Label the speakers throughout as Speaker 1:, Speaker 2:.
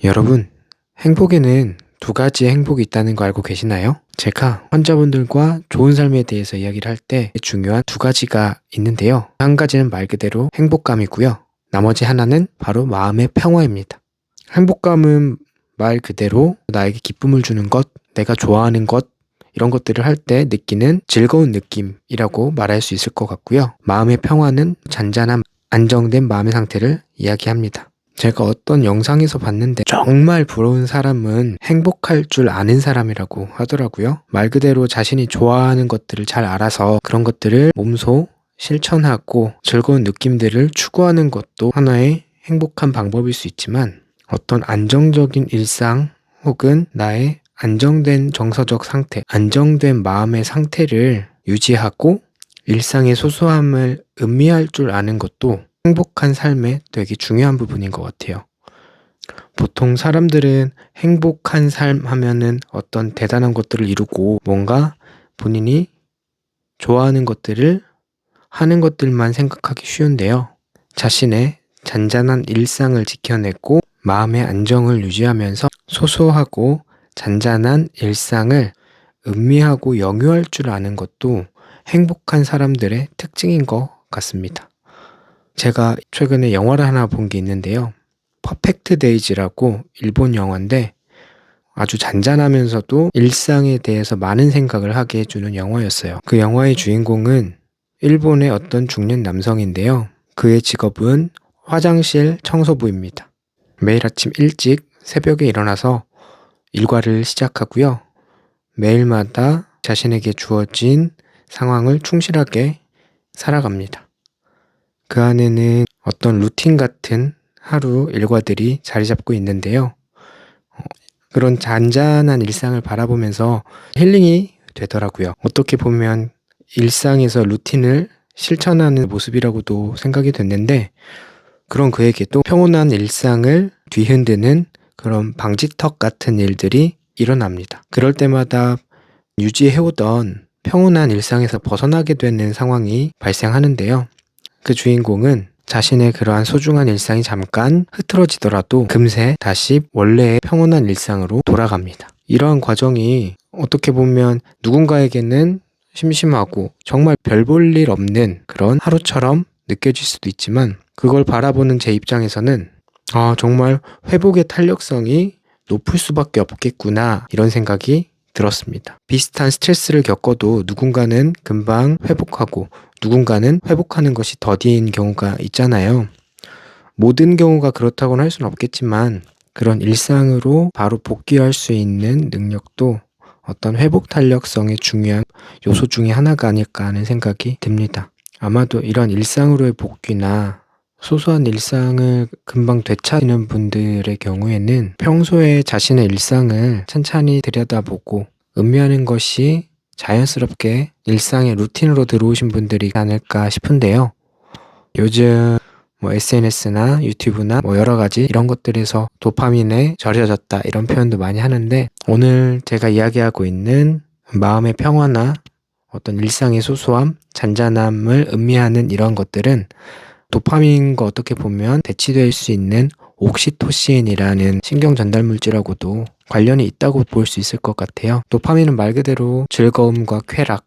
Speaker 1: 여러분, 행복에는 두 가지의 행복이 있다는 거 알고 계시나요? 제가 환자분들과 좋은 삶에 대해서 이야기를 할 때 중요한 두 가지가 있는데요. 한 가지는 말 그대로 행복감이고요. 나머지 하나는 바로 마음의 평화입니다. 행복감은 말 그대로 나에게 기쁨을 주는 것, 내가 좋아하는 것, 이런 것들을 할 때 느끼는 즐거운 느낌이라고 말할 수 있을 것 같고요. 마음의 평화는 잔잔한 안정된 마음의 상태를 이야기합니다. 제가 어떤 영상에서 봤는데 정말 부러운 사람은 행복할 줄 아는 사람이라고 하더라고요. 말 그대로 자신이 좋아하는 것들을 잘 알아서 그런 것들을 몸소 실천하고 즐거운 느낌들을 추구하는 것도 하나의 행복한 방법일 수 있지만 어떤 안정적인 일상 혹은 나의 안정된 정서적 상태, 안정된 마음의 상태를 유지하고 일상의 소소함을 음미할 줄 아는 것도 행복한 삶에 되게 중요한 부분인 것 같아요. 보통 사람들은 행복한 삶 하면은 어떤 대단한 것들을 이루고 뭔가 본인이 좋아하는 것들을 하는 것들만 생각하기 쉬운데요. 자신의 잔잔한 일상을 지켜내고 마음의 안정을 유지하면서 소소하고 잔잔한 일상을 음미하고 영유할 줄 아는 것도 행복한 사람들의 특징인 것 같습니다. 제가 최근에 영화를 하나 본 게 있는데요. 퍼펙트 데이즈라고 일본 영화인데 아주 잔잔하면서도 일상에 대해서 많은 생각을 하게 해주는 영화였어요. 그 영화의 주인공은 일본의 어떤 중년 남성인데요. 그의 직업은 화장실 청소부입니다. 매일 아침 일찍 새벽에 일어나서 일과를 시작하고요. 매일마다 자신에게 주어진 상황을 충실하게 살아갑니다. 그 안에는 어떤 루틴 같은 하루 일과들이 자리 잡고 있는데요. 그런 잔잔한 일상을 바라보면서 힐링이 되더라고요. 어떻게 보면 일상에서 루틴을 실천하는 모습이라고도 생각이 됐는데 그런 그에게도 평온한 일상을 뒤흔드는 그런 방지턱 같은 일들이 일어납니다. 그럴 때마다 유지해오던 평온한 일상에서 벗어나게 되는 상황이 발생하는데요. 그 주인공은 자신의 그러한 소중한 일상이 잠깐 흐트러지더라도 금세 다시 원래의 평온한 일상으로 돌아갑니다. 이러한 과정이 어떻게 보면 누군가에게는 심심하고 정말 별 볼 일 없는 그런 하루처럼 느껴질 수도 있지만 그걸 바라보는 제 입장에서는 정말 회복의 탄력성이 높을 수밖에 없겠구나 이런 생각이 들었습니다. 비슷한 스트레스를 겪어도 누군가는 금방 회복하고 누군가는 회복하는 것이 더딘 경우가 있잖아요. 모든 경우가 그렇다고는 할 수는 없겠지만 그런 일상으로 바로 복귀할 수 있는 능력도 어떤 회복 탄력성의 중요한 요소 중에 하나가 아닐까 하는 생각이 듭니다. 아마도 이런 일상으로의 복귀나 소소한 일상을 금방 되찾는 분들의 경우에는 평소에 자신의 일상을 찬찬히 들여다보고 음미하는 것이 자연스럽게 일상의 루틴으로 들어오신 분들이 아닐까 싶은데요. 요즘 SNS나 유튜브나 여러 가지 이런 것들에서 도파민에 절여졌다 이런 표현도 많이 하는데 오늘 제가 이야기하고 있는 마음의 평화나 어떤 일상의 소소함, 잔잔함을 음미하는 이런 것들은 도파민과 어떻게 보면 대치될 수 있는 옥시토신이라는 신경 전달 물질하고도 관련이 있다고 볼 수 있을 것 같아요. 도파민은 말 그대로 즐거움과 쾌락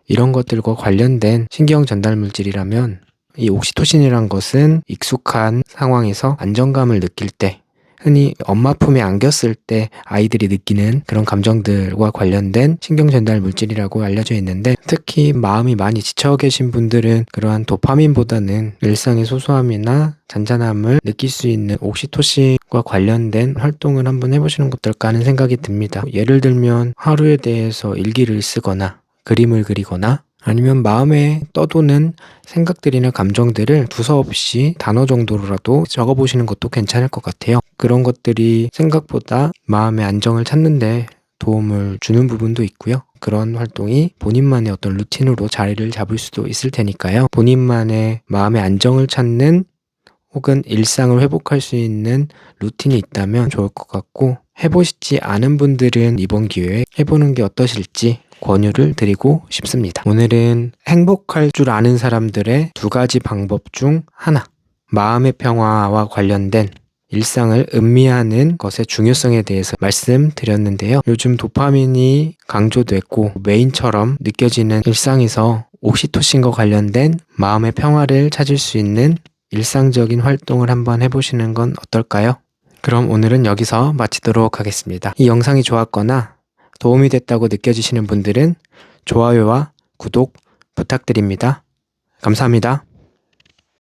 Speaker 1: 이런 것들과 관련된 신경 전달 물질이라면 이 옥시토신이란 것은 익숙한 상황에서 안정감을 느낄 때 흔히 엄마 품에 안겼을 때 아이들이 느끼는 그런 감정들과 관련된 신경 전달 물질이라고 알려져 있는데 특히 마음이 많이 지쳐 계신 분들은 그러한 도파민보다는 일상의 소소함이나 잔잔함을 느낄 수 있는 옥시토신과 관련된 활동을 한번 해보시는 것 어떨까 하는 생각이 듭니다. 예를 들면 하루에 대해서 일기를 쓰거나 그림을 그리거나 아니면 마음에 떠도는 생각들이나 감정들을 두서없이 단어 정도로라도 적어보시는 것도 괜찮을 것 같아요. 그런 것들이 생각보다 마음의 안정을 찾는데 도움을 주는 부분도 있고요. 그런 활동이 본인만의 어떤 루틴으로 자리를 잡을 수도 있을 테니까요. 본인만의 마음의 안정을 찾는 혹은 일상을 회복할 수 있는 루틴이 있다면 좋을 것 같고 해보시지 않은 분들은 이번 기회에 해보는 게 어떠실지 권유를 드리고 싶습니다. 오늘은 행복할 줄 아는 사람들의 두 가지 방법 중 하나, 마음의 평화와 관련된 일상을 음미하는 것의 중요성에 대해서 말씀드렸는데요. 요즘 도파민이 강조됐고 메인처럼 느껴지는 일상에서 옥시토신과 관련된 마음의 평화를 찾을 수 있는 일상적인 활동을 한번 해보시는 건 어떨까요? 그럼 오늘은 여기서 마치도록 하겠습니다. 이 영상이 좋았거나 도움이 됐다고 느껴지시는 분들은 좋아요와 구독 부탁드립니다. 감사합니다.